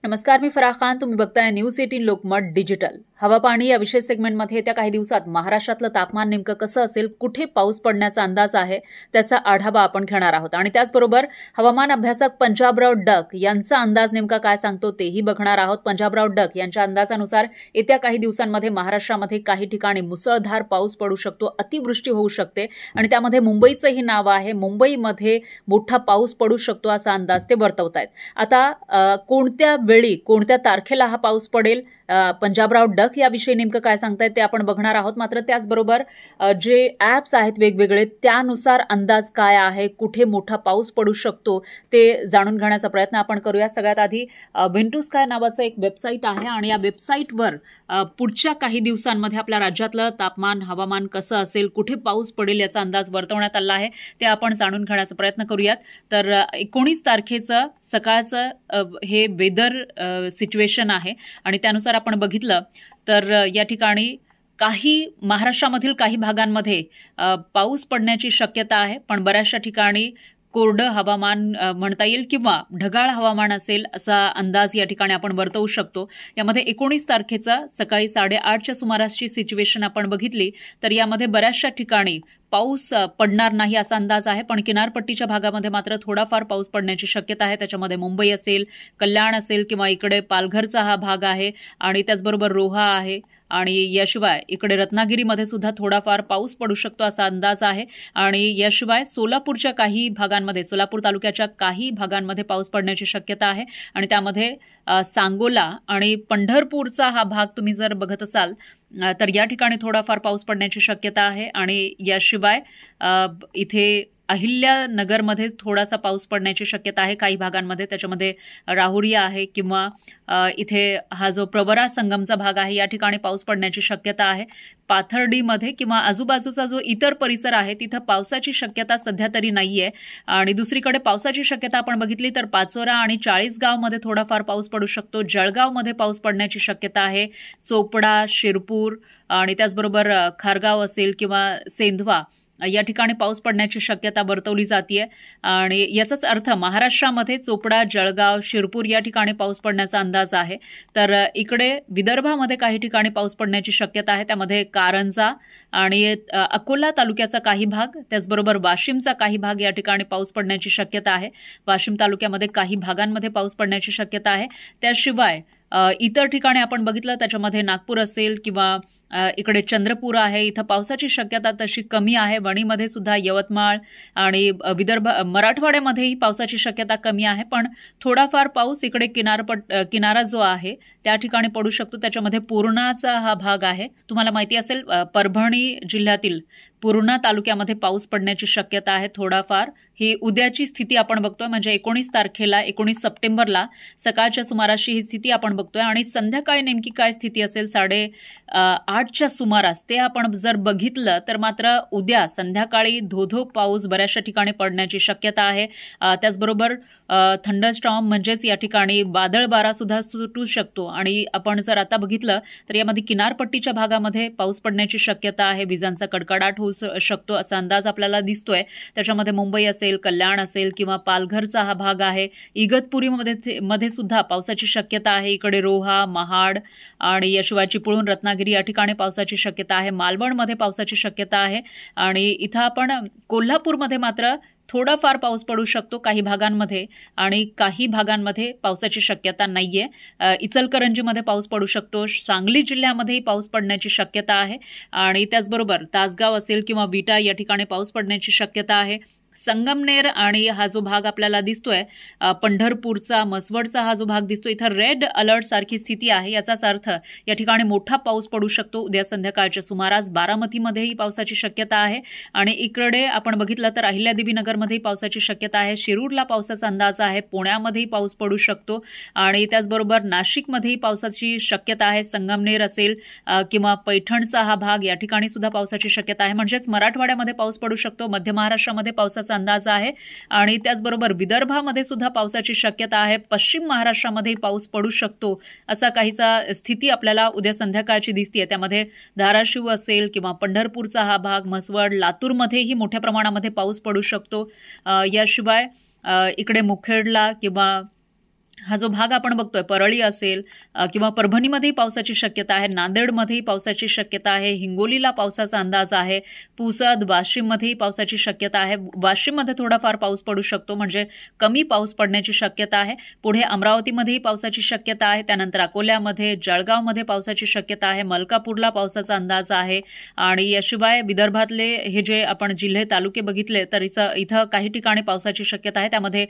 नमस्कार, मी फराह खान. तुम्ही बघताय न्यूज 18 लोकमत डिजिटल. हवा पाणी या विशेष सेगमेंटमध्ये येत्या काही दिवसात महाराष्ट्रातलं तापमान नेमकं कसं असेल, कुठे पाऊस पडण्याचा अंदाज आहे, त्याचा आढावा आपण घेणार आहोत. आणि त्याचबरोबर हवामान अभ्यासक पंजाबराव डक यांचा अंदाज नेमका काय सांगतो तेही बघणार आहोत. पंजाबराव डक यांच्या अंदाजानुसार येत्या काही दिवसांमध्ये महाराष्ट्रामध्ये काही ठिकाणी मुसळधार पाऊस पडू शकतो, अतिवृष्टी होऊ शकते आणि त्यामध्ये मुंबईचंही नाव आहे. मुंबईमध्ये मोठा पाऊस पडू शकतो असा अंदाज ते वर्तवतायत. आता कोणत्या वेळी कोणत्या तारखेला हा पाऊस पडेल, पंजाबराव डक याविषयी नेमकं काय सांगतायत ते आपण बघणार आहोत. मात्र त्याचबरोबर जे ॲप्स आहेत वेगवेगळे त्यानुसार अंदाज काय आहे, कुठे मोठा पाऊस पडू शकतो ते जाणून घेण्याचा प्रयत्न आपण करूया. सगळ्यात आधी विंटू स्काय नावाचं एक वेबसाईट आहे आणि या वेबसाईटवर पुढच्या काही दिवसांमध्ये आपल्या राज्यातलं तापमान हवामान कसं असेल, कुठे पाऊस पडेल याचा अंदाज वर्तवण्यात आला आहे. ते आपण जाणून घेण्याचा प्रयत्न करूयात. तर 19 तारखेचं सकाळचं हे वेदर सिच्युएशन आहे आणि त्यानुसार आपण बघितलं तर या ठिकाणी महाराष्ट्रामधील काही भागांमध्ये पाऊस पडण्याची शक्यता आहे, पण बऱ्याचशा ठिकाणी कोरडं हवामान म्हणता येईल किंवा ढगाळ हवामान असेल असा अंदाज या ठिकाणी आपण वर्तवू शकतो. यामध्ये 19 तारखेचा सकाळी 8:30च्या सुमारासची सिच्युएशन आपण बघितली तर यामध्ये बऱ्याचशा ठिकाणी पाऊस पडणार नाही असा अंदाज आहे, पण किनारपट्टीच्या भागामध्ये मात्र थोडाफार पाऊस पडण्याची शक्यता आहे. त्याच्यामध्ये मुंबई असेल, कल्याण असेल किंवा इकडे पालघरचा हा भाग आहे आणि त्याचबरोबर रोहा आहे आणि याशिवाय इकडे रत्नागिरीमध्ये सुद्धा थोडाफार पाऊस पडू शकतो असा अंदाज आहे. आणि याशिवाय सोलापूरच्या काही भागांमध्ये, सोलापूर तालुक्याच्या काही भागांमध्ये पाऊस पडण्याची शक्यता आहे आणि त्यामध्ये सांगोला आणि पंढरपूरचा हा भाग तुम्ही जर बघत असाल तर या ठिकाणी थोडाफार पाऊस पडण्याची शक्यता आहे. आणि याशिवाय इथे अहिल्यानगरमध्ये थोडासा पाऊस पडण्याची शक्यता आहे काही भागांमध्ये. त्याच्यामध्ये राहुरी आहे किंवा इथे हा जो प्रवरा संगमचा भाग आहे या ठिकाणी पाऊस पडण्याची शक्यता आहे. पाथर्डीमध्ये किंवा आजूबाजूचा जो इतर परिसर आहे तिथं पावसाची शक्यता सध्या तरी नाहीये. आणि दुसरीकडे पावसाची शक्यता आपण बघितली तर पाचोरा आणि चाळीसगावमध्ये थोडाफार पाऊस पडू शकतो. जळगावमध्ये पाऊस पडण्याची शक्यता आहे. चोपडा, शिरपूर आणि त्याचबरोबर खारगाव असेल किंवा सेंधवा या ठिकाणी पाऊस पडण्याची शक्यता वर्तवली जाते. आणि याचाच अर्थ महाराष्ट्रामध्ये चोपडा, जळगाव, शिरपूर या ठिकाणी पाऊस पडण्याचा अंदाज आहे. तर इकडे विदर्भामध्ये काही ठिकाणी पाऊस पडण्याची शक्यता आहे. त्यामध्ये कारंजा आणि अकोला तालुक्याचा काही भाग, त्याचबरोबर वाशिमचा काही भाग या ठिकाणी पाऊस पडण्याची शक्यता आहे. वाशिम तालुक्यामध्ये काही भागांमध्ये पाऊस पडण्याची शक्यता आहे. त्याशिवाय इतर ठिकाणी आपण बघितलं त्याच्यामध्ये नागपूर असेल किंवा इकडे चंद्रपूर आहे, इथं पावसाची शक्यता तशी कमी आहे. वणीमध्ये सुद्धा, यवतमाळ आणि मराठवाड्यामध्येही पावसाची शक्यता कमी आहे, पण थोडाफार पाऊस इकडे किनारा जो आहे त्या ठिकाणी पडू शकतो. त्याच्यामध्ये पूर्णाचा हा भाग आहे. तुम्हाला माहिती असेल परभणी जिल्ह्यातील पूर्णा तालुक्यामध्ये पाऊस पडण्याची शक्यता आहे थोडाफार. ही उद्याची स्थिती आपण बघतोय, म्हणजे 19 तारखेला 19 सप्टेंबरला सकाळच्या सुमाराशी ही स्थिती आपण बघतोय. आणि संध्याकाळी नेमकी काय स्थिती असेल 8:30च्या सुमारास ते आपण जर बघितलं तर मात्र उद्या संध्याकाळी धोधो पाऊस बऱ्याचशा ठिकाणी पडण्याची शक्यता आहे. त्याचबरोबर थंडरस्टॉर्म म्हणजेच या ठिकाणी वादळ वारा सुद्धा सुटू शकतो. आणि आपण जर आता बघितलं तर यामध्ये किनारपट्टीच्या भागामध्ये पाऊस पडण्याची शक्यता आहे. विजांचा कडकडाट होऊ शकतो असा अंदाज आपल्याला दिसतोय. त्याच्यामध्ये मुंबई असेल, कल्याण असेल किंवा पालघरचा हा भाग आहे. इगतपुरीमध्ये सुद्धा पावसाची शक्यता आहे. इकडे रोहा, महाड आणि याशिवाय चिपळूण, रत्नागिरी या ठिकाणी पावसाची शक्यता आहे. मालवणमध्ये पावसाची शक्यता आहे. आणि इथं आपण कोल्हापूरमध्ये मात्र थोडाफार पाऊस पडू शकतो काही भागांमध्ये आणि काही भागांमध्ये पावसाची शक्यता नाहीये. इचलकरंजीमध्ये पाऊस पडू शकतो. सांगली जिल्ह्यामध्येही पाऊस पडण्याची शक्यता आहे. आणि त्याचबरोबर तासगाव असेल किंवा विटा या ठिकाणी पाऊस पडण्याची शक्यता आहे. संगमनेर आणि हा जो भाग आपल्याला दिसतोय पंढरपूरचा, मसवडचा हा जो भाग दिसतो, इथं रेड अलर्ट सारखी स्थिती आहे. याचाच अर्थ या ठिकाणी मोठा पाऊस पडू शकतो उद्या संध्याकाळच्या सुमारास. बारामतीमध्येही पावसाची शक्यता आहे. आणि इकडे आपण बघितलं तर अहिल्यादेवीनगरमध्येही पावसाची शक्यता आहे. शिरूरला पावसाचा अंदाज आहे. पुण्यामध्येही पाऊस पडू शकतो. आणि त्याचबरोबर नाशिकमध्येही पावसाची शक्यता आहे. संगमनेर असेल किंवा पैठणचा हा भाग या ठिकाणी सुद्धा पावसाची शक्यता आहे. म्हणजेच मराठवाड्यामध्ये पाऊस पडू शकतो. मध्य महाराष्ट्रामध्ये पावसाचा अंदाज आहे. आणि त्याचबरोबर विदर्भामध्ये सुद्धा पावसाची शक्यता आहे. पश्चिम महाराष्ट्रामध्ये पाऊस पडू शकतो असा काहीसा स्थिती आपल्याला उद्या संध्याकाळची दिसते. त्यामध्ये धाराशिव असेल किंवा पंढरपूरचा हा भाग, म्हसवड, लातूरमध्येही मोठ्या प्रमाणामध्ये पाऊस पडू शकतो. याशिवाय इकडे मुखेडला किंवा हा जो भाग आपण बघतोय परळी असेल किंवा परभणीमध्येही पावसाची शक्यता आहे, नांदेडमध्येही पावसाची शक्यता आहे, हिंगोलीला पावसाचा अंदाज आहे, पुसद वाशिममध्येही पावसाची शक्यता आहे. वाशिममध्ये थोडाफार पाऊस पडू शकतो, म्हणजे कमी पाऊस पडण्याची शक्यता आहे. पुढे अमरावतीमध्येही पावसाची शक्यता आहे, त्यानंतर अकोल्यामध्ये, जळगावमध्ये पावसाची शक्यता आहे, मलकापूरला पावसाचा अंदाज आहे. आणि याशिवाय विदर्भातले हे जे आपण जिल्हे तालुके बघितले तर इथं काही ठिकाणी पावसाची शक्यता आहे. त्यामध्ये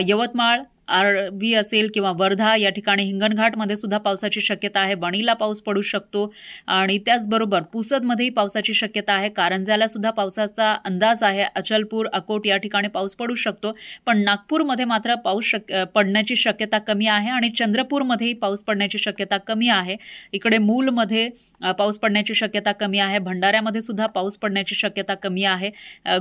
यवतमाळ, आर्वी असेल किंवा वर्धा या ठिकाणी हिंगणघाटमध्ये सुद्धा पावसाची शक्यता आहे. वणीला पाऊस पडू शकतो आणि त्याचबरोबर पुसदमध्येही पावसाची शक्यता आहे. कारंजाला सुद्धा पावसाचा अंदाज आहे. अचलपूर, अकोट या ठिकाणी पाऊस पडू शकतो. पण नागपूरमध्ये मात्र पाऊस पडण्याची शक्यता कमी आहे आणि चंद्रपूरमध्येही पाऊस पडण्याची शक्यता कमी आहे. इकडे मूलमध्ये पाऊस पडण्याची शक्यता कमी आहे. भंडाऱ्यामध्ये सुद्धा पाऊस पडण्याची शक्यता कमी आहे.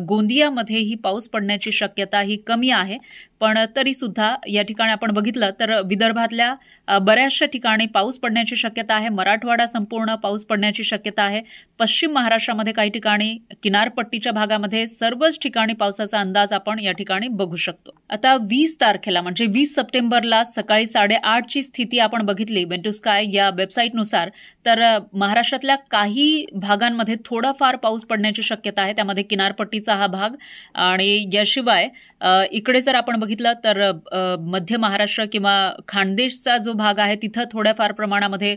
गोंदियामध्येही पाऊस पडण्याची शक्यता ही कमी आहे. पण तरी सुद्धा या ठिकाणी आपण बघितलं तर विदर्भातल्या बऱ्याचशा ठिकाणी पाऊस पडण्याची शक्यता आहे. मराठवाडा संपूर्ण पाऊस पडण्याची शक्यता आहे. पश्चिम महाराष्ट्रामध्ये काही ठिकाणी, किनारपट्टीच्या भागामध्ये सर्वच ठिकाणी पावसाचा अंदाज आपण या ठिकाणी बघू शकतो. आता 20 तारखेला म्हणजे 20 सप्टेंबरला सकाळी 8:30ची स्थिती आपण बघितली वेंटू स्काय या वेबसाईटनुसार, तर महाराष्ट्रातल्या काही भागांमध्ये थोडाफार पाऊस पडण्याची शक्यता आहे. त्यामध्ये किनारपट्टीचा हा भाग आणि याशिवाय इकडे जर आपण बघितलं तर मध्य महाराष्ट्र किंवा खानदेशचा जो भाग आहे तिथं थोड्याफार प्रमाणामध्ये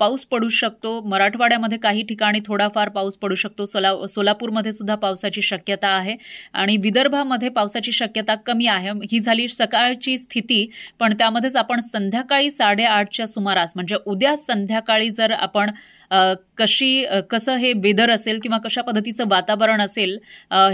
पाऊस पडू शकतो. मराठवाड्यामध्ये काही ठिकाणी थोडाफार पाऊस पडू शकतो. सोलापूरमध्ये सुद्धा पावसाची शक्यता आहे आणि विदर्भामध्ये पावसाची शक्यता कमी आहे. ही झाली सकाळची स्थिती. पण त्यामध्येच आपण संध्याकाळी 8:30च्या सुमारास म्हणजे उद्या संध्याकाळी जर आपण कसं हे वेदर असेल किंवा कशा पद्धतीचं वातावरण असेल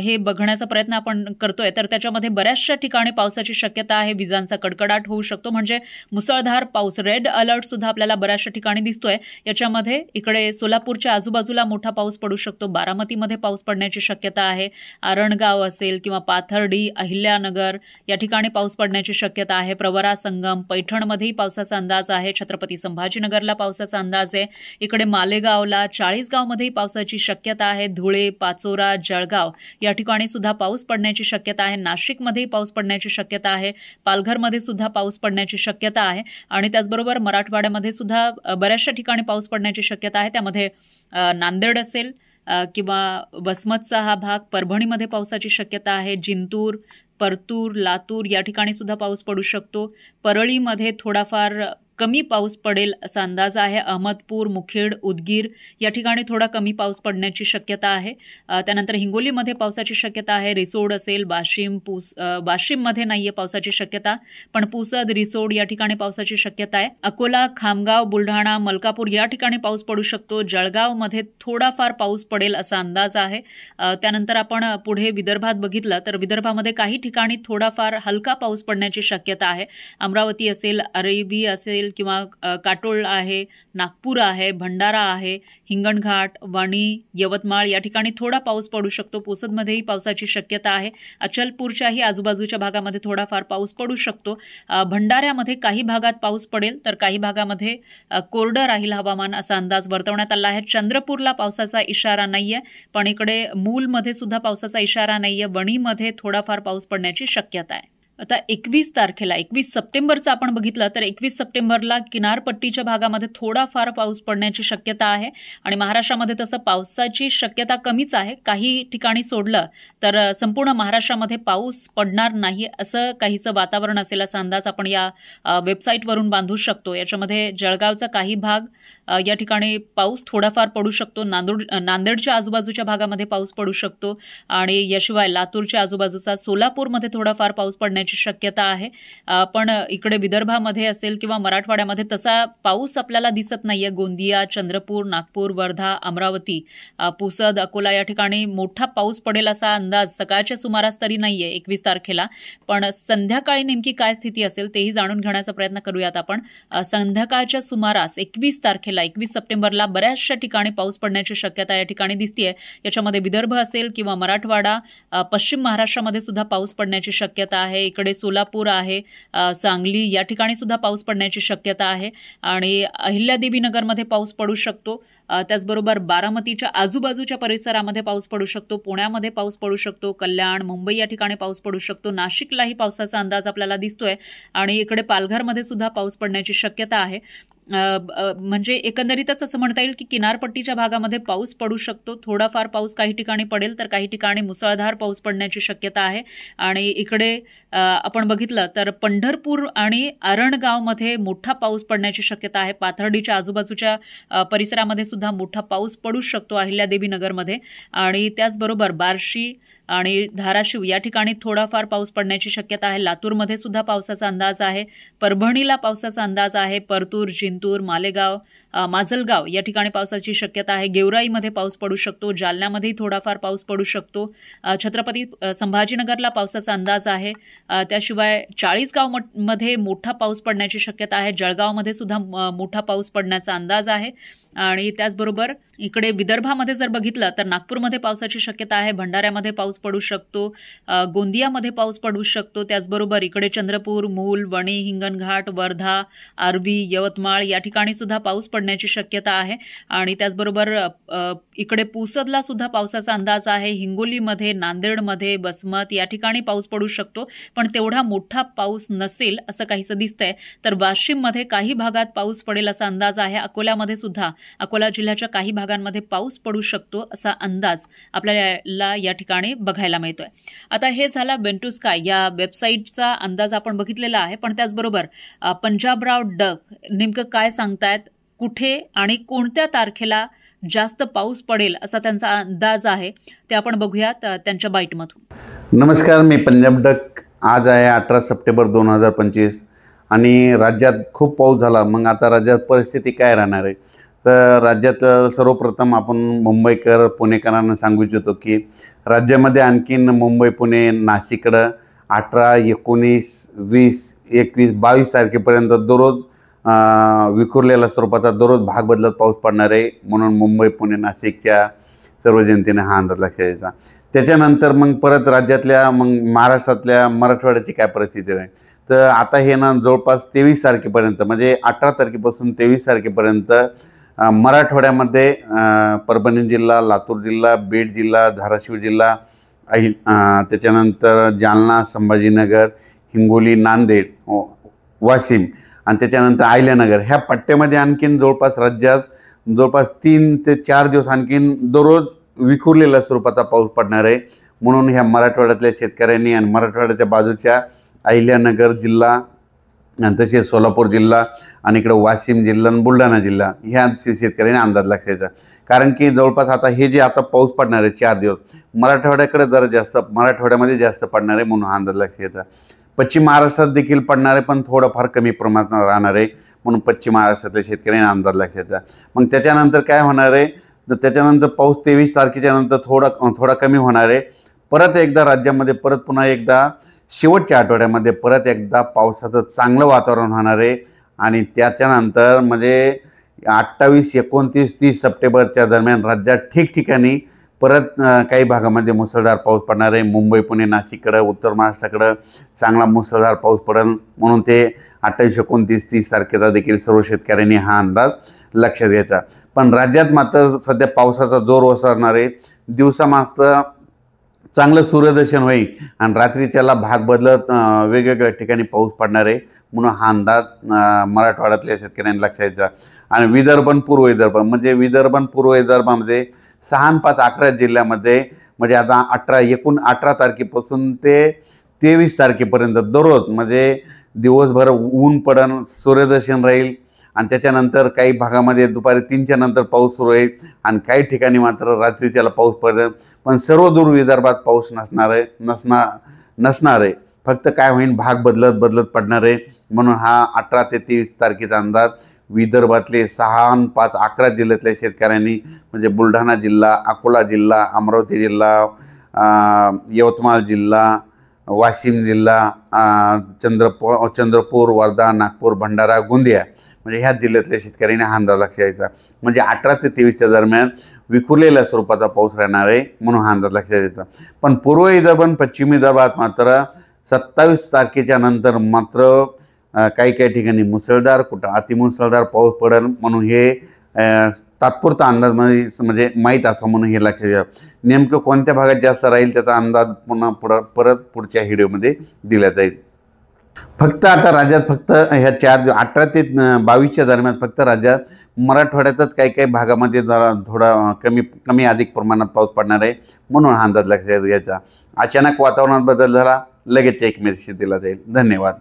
हे बघण्याचा प्रयत्न आपण करतोय, तर त्याच्यामध्ये बऱ्याचशा ठिकाणी पावसाची शक्यता आहे. विजांचा कडकडाट होऊ शकतो, म्हणजे मुसळधार पाऊस. रेड अलर्ट सुद्धा आपल्याला बऱ्याचशा ठिकाणी दिसतोय. याच्यामध्ये इकडे सोलापूरच्या आजूबाजूला मोठा पाऊस पडू शकतो. बारामतीमध्ये पाऊस पडण्याची शक्यता आहे. आरणगाव असेल किंवा पाथर्डी, अहिल्यानगर या ठिकाणी पाऊस पडण्याची शक्यता आहे. प्रवरा, संगम, पैठणमध्येही पावसाचा अंदाज आहे. छत्रपती संभाजीनगरला पावसाचा अंदाज आहे. इकडे मालेगावला, चाळीसगावमध्येही पावसाची शक्यता आहे. धुळे, पाचोरा, जळगाव या ठिकाणी सुद्धा पाऊस पडण्याची शक्यता आहे. नाशिकमध्येही पाऊस पडण्याची शक्यता आहे. पालघरमध्ये सुद्धा पाऊस पडण्याची शक्यता आहे आणि त्याचबरोबर मराठवाड्यामध्ये सुद्धा बऱ्याचशा ठिकाणी पाऊस पडण्याची शक्यता आहे. त्यामध्ये नांदेड असेल किंवा वसमतचा हा भाग, परभणीमध्ये पावसाची शक्यता आहे. जिंतूर, परतूर, लातूर या ठिकाणी सुद्धा पाऊस पडू शकतो. परळीमध्ये थोडाफार कमी पाऊस पडेल असा अंदाज आहे. अहमदपूर, मुखेड, उदगीर या ठिकाणी थोडा कमी पाऊस पडण्याची शक्यता आहे. त्यानंतर हिंगोलीमध्ये पावसाची शक्यता आहे. रिसोड असेल, वाशिममध्ये नाहीये पावसाची शक्यता, पण पुसद, रिसोड या ठिकाणी पावसाची शक्यता आहे. अकोला, खामगाव, बुलढाणा, मलकापूर या ठिकाणी पाऊस पडू शकतो. जळगावमध्ये थोडाफार पाऊस पडेल असा अंदाज आहे. त्यानंतर आपण पुढे विदर्भात बघितलं तर विदर्भामध्ये काही ठिकाणी थोडाफार हलका पाऊस पडण्याची शक्यता आहे. अमरावती असेल, अरेबी असेल किंवा काटोल आहे, नागपूर आहे, भंडारा आहे, हिंगणघाट, वणी, यवतमाळ या ठिकाणी थोडा पाऊस पडू शकतो. पुसदमध्येही पावसाची शक्यता आहे. अचलपूरच्याही आजूबाजूच्या भागामध्ये थोडाफार पाऊस पडू शकतो. भंडाऱ्यामध्ये काही भागात पाऊस पडेल तर काही भागामध्ये कोरडं राहील हवामान असा अंदाज वर्तवण्यात आला आहे. चंद्रपूरला पावसाचा इशारा नाहीये, पण इकडे मूलमध्ये सुद्धा पावसाचा इशारा नाहीये. वणीमध्ये थोडाफार पाऊस पडण्याची शक्यता आहे. आता 21 तारखेला 21 सप्टेंबरचं आपण बघितलं तर 21 सप्टेंबरला किनारपट्टीच्या भागामध्ये थोडाफार पाऊस पडण्याची शक्यता आहे आणि महाराष्ट्रामध्ये तसं पावसाची शक्यता कमीच आहे. काही ठिकाणी सोडलं तर संपूर्ण महाराष्ट्रामध्ये पाऊस पडणार नाही असं काहीचं वातावरण असेल असा अंदाज आपण या वेबसाईटवरून बांधू शकतो. याच्यामध्ये जळगावचा काही भाग या ठिकाणी पाऊस थोडाफार पडू शकतो. नांदेडच्या आजूबाजूच्या भागामध्ये पाऊस पडू शकतो आणि याशिवाय लातूरच्या आजूबाजूचा, सोलापूरमध्ये थोडाफार पाऊस पडण्याची शक्यता आहे. पण इकडे विदर्भामध्ये असेल किंवा मराठवाड्यामध्ये तसा पाऊस आपल्याला दिसत नाहीये. गोंदिया, चंद्रपूर, नागपूर, वर्धा, अमरावती, पुसद, अकोला या ठिकाणी मोठा पाऊस पडेल असा अंदाज सकाळच्या सुमारास तरी नाहीये 21 तारखेला. पण संध्याकाळी नेमकी काय स्थिती असेल तेही जाणून घेण्याचा प्रयत्न करूयात आपण. संध्याकाळच्या सुमारास 21 तारखेला 21 सप्टेंबरला बऱ्याचशा ठिकाणी पाऊस पडण्याची शक्यता या ठिकाणी दिसतेय. याच्यामध्ये विदर्भ असेल किंवा मराठवाडा, पश्चिम महाराष्ट्रामध्ये सुद्धा पाऊस पडण्याची शक्यता आहे. इकडे सोलापूर आहे, सांगली या ठिकाणी सुद्धा पाऊस पडण्याची शक्यता आहे आणि अहिल्यादेवी नगरमध्ये पाऊस पडू शकतो. त्याचबरोबर बारामतीच्या आजूबाजूच्या परिसरामध्ये पाऊस पडू शकतो, पुण्यामध्ये पाऊस पडू शकतो, कल्याण, मुंबई या ठिकाणी पाऊस पडू शकतो, नाशिकलाही पावसाचा अंदाज आपल्याला दिसतोय आणि इकडे पालघरमध्ये सुद्धा पाऊस पडण्याची शक्यता आहे. म्हणजे एकंदरीतच असं म्हणता येईल की किनारपट्टीच्या भागामध्ये पाऊस पडू शकतो. थोडाफार पाऊस काही ठिकाणी पडेल तर काही ठिकाणी मुसळधार पाऊस पडण्याची शक्यता आहे. आणि इकडे आपण बघितलं तर पंढरपूर आणि आरणगावमध्ये मोठा पाऊस पडण्याची शक्यता आहे. पाथर्डीच्या आजूबाजूच्या परिसरामध्ये सुद्धा मोठा पाऊस पडू शकतो अहिल्यादेवी नगरमध्ये. आणि त्याचबरोबर बार्शी आणि धाराशिव या ठिकाणी थोडाफार पाऊस पडण्याची शक्यता आहे. लातूरमध्ये सुद्धा पावसाचा अंदाज आहे. परभणीला पावसाचा अंदाज आहे. परतूर, जिंतूर, मालेगाव, माजलगाव या ठिकाणी पावसाची शक्यता आहे. गेवराईमध्ये पाऊस पडू शकतो. जालन्यामध्येही थोडाफार पाऊस पडू शकतो. छत्रपती संभाजीनगरला पावसाचा अंदाज आहे. त्याशिवाय चाळीसगावमध्ये मोठा पाऊस पडण्याची शक्यता आहे. जळगावमध्ये सुद्धा मोठा पाऊस पडण्याचा अंदाज आहे. आणि त्याचबरोबर इकडे विदर्भामध्ये जर बघितलं तर नागपूरमध्ये पावसाची शक्यता आहे. भंडाऱ्यामध्ये पाऊस पडू शकतो. गोंदियामध्ये पाऊस पडू शकतो. त्याचबरोबर इकडे चंद्रपूर, मूल, वणी, हिंगणघाट, वर्धा, आर्वी, यवतमाळ या ठिकाणी सुद्धा पाऊस पडण्याची शक्यता आहे. आणि त्याचबरोबर इकडे पुसदला सुद्धा पावसाचा अंदाज आहे. हिंगोलीमध्ये, नांदेडमध्ये, वसमत या ठिकाणी पाऊस पडू शकतो, पण तेवढा मोठा पाऊस नसेल असं काहीसं दिसतंय. तर वाशिममध्ये काही भागात पाऊस पडेल असा अंदाज आहे. अकोल्यामध्ये सुद्धा, अकोला जिल्ह्याच्या काही भागांमध्ये पाऊस पडू शकतो असा अंदाज आपल्याला या ठिकाणी बघायला मिळतोय. आता हे झाला वेंटू स्काय या वेबसाईटचा अंदाज आपण बघितलेला आहे. पण त्याचबरोबर पंजाबराव डक नेमकं काय सांगतायत, कुठे आणि कोणत्या तारखेला जास्त पाऊस पडेल असा त्यांचा अंदाज आहे, ते आपण बघूयात त्यांच्या बाईटमधून. नमस्कार, मी पंजाब डक. आज आहे 18 सप्टेंबर 2025 आणि राज्यात खूप पाऊस झाला. मग आता राज्यात परिस्थिती काय राहणार आहे? तर राज्यात सर्वप्रथम आपण मुंबईकर, पुणेकरांना सांगू इच्छितो की राज्यामध्ये आणखीन मुंबई, पुणे, नाशिककडं 18, 19, 20, 21, 22 तारखेपर्यंत दररोज विखुरलेल्या स्वरूपाचा दररोज भाग बदलत पाऊस पडणार आहे. म्हणून मुंबई, पुणे, नाशिकच्या सर्व जनतेने हा अंदाज लक्षात द्यायचा. त्याच्यानंतर मग परत राज्यातल्या महाराष्ट्रातल्या मराठवाड्याची काय परिस्थिती आहे? तर आता हे ना जवळपास 23 तारखेपर्यंत म्हणजे 18 तारखेपासून 23 तारखेपर्यंत मराठवाड्यामध्ये परभणी जिल्हा, लातूर जिल्हा, बीड जिल्हा, धाराशिव जिल्हा, त्याच्यानंतर जालना, संभाजीनगर, हिंगोली, नांदेड, वाशिम आणि त्याच्यानंतर अहिल्यानगर ह्या पट्ट्यामध्ये आणखीन जवळपास राज्यात जवळपास 3 ते 4 दिवस आणखीन दररोज विखुरलेल्या स्वरूपाचा पाऊस पडणार आहे. म्हणून ह्या मराठवाड्यातल्या शेतकऱ्यांनी आणि मराठवाड्याच्या बाजूच्या अहिल्यानगर जिल्हा आणि तसेच सोलापूर जिल्हा आणि इकडं वाशिम जिल्हा आणि बुलढाणा जिल्हा ह्या शेतकऱ्यांनी अंदाज लक्षायचा. कारण की जवळपास आता हे जे आता पाऊस पडणार आहे 4 दिवस मराठवाड्याकडे जरा जास्त, मराठवाड्यामध्ये जास्त पडणार आहे म्हणून हा अंदाज लक्षायचा. पश्चिम महाराष्ट्रात देखील पडणार आहे पण थोडंफार कमी प्रमाणात राहणार आहे म्हणून पश्चिम महाराष्ट्रातल्या शेतकऱ्यांनी अंदाज लक्षायचा. मग त्याच्यानंतर काय होणार आहे? तर त्याच्यानंतर पाऊस 23 तारखेच्या नंतर थोडा कमी होणार आहे. परत एकदा राज्यामध्ये पुन्हा एकदा शेवटच्या आठवड्यामध्ये परत एकदा पावसाचं चांगलं वातावरण होणार आहे. आणि त्याच्यानंतर म्हणजे 28, 29, 30 सप्टेंबरच्या दरम्यान राज्यात ठिकठिकाणी परत काही भागामध्ये मुसळधार पाऊस पडणार आहे. मुंबई, पुणे, नाशिककडं, उत्तर महाराष्ट्राकडं चांगला मुसळधार पाऊस पडेल. म्हणून ते 28, 29, 30 तारखेचा देखील सर्व शेतकऱ्यांनी हा अंदाज लक्षात घ्यायचा. पण राज्यात मात्र सध्या पावसाचा जोर ओसरणार आहे. दिवसा मात्र चांगलं सूर्यदर्शन होईल आणि रात्रीच्याला भाग बदलत वेगवेगळ्या ठिकाणी पाऊस पडणार आहे. म्हणून हा अंदाज मराठवाड्यातल्या शेतकऱ्यांनी लक्षात घ्यायचा. आणि विदर्भ आणि पूर्व विदर्भ म्हणजे विदर्भ आणि पूर्व विदर्भामध्ये 6 आणि 5, 11 जिल्ह्यामध्ये म्हणजे आता 18 तारखेपासून ते 23 तारखेपर्यंत दररोज म्हणजे दिवसभर ऊन पडन, सूर्यदर्शन राहील आणि त्याच्यानंतर काही भागामध्ये दुपारी 3च्या नंतर पाऊस सुरू होईल आणि काही ठिकाणी मात्र रात्रीच्याला पाऊस पडेल. पण सर्व दूर विदर्भात पाऊस नसणार आहे. फक्त काय होईल, भाग बदलत पडणार आहे. म्हणून हा 18 ते 23 तारखेचा अंदाज विदर्भातले 6 आणि 5, 11 जिल्ह्यातल्या शेतकऱ्यांनी म्हणजे बुलढाणा जिल्हा, अकोला जिल्हा, अमरावती जिल्हा, यवतमाळ जिल्हा, वाशिम जिल्हा, चंद्रपूर, वर्धा, नागपूर, भंडारा, गोंदिया म्हणजे ह्या जिल्ह्यातल्या शेतकऱ्यांनी हा अंदाज लक्षात घ्यायचा. म्हणजे 18 ते 23च्या दरम्यान विखुरलेल्या स्वरूपाचा पाऊस राहणार आहे म्हणून हा अंदाज लक्षात घ्यायचा. पण पूर्व विदर्भ आणि पश्चिम विदर्भात मात्र 27 तारखेच्या नंतर मात्र काही काही ठिकाणी मुसळधार, कुठं अतिमुसळधार पाऊस पडेल म्हणून हे तात्पुरता अंदाज म्हणजे माहीत असं म्हणून हे लक्षात घ्या. नेमकं कोणत्या भागात जास्त राहील त्याचा अंदाज परत पुढच्या व्हिडिओमध्ये दिला जाईल. फक्त आता राज्यात फक्त ह्या 18 ते 22च्या दरम्यान फक्त राज्यात मराठवाड्यातच काही काही भागामध्ये जरा थोडा कमी अधिक प्रमाणात पाऊस पडणार आहे म्हणून हा अंदाज लक्षात घ्यायचा. अचानक वातावरणात बदल झाला लगेच एक मेसेज दिला जाईल. धन्यवाद.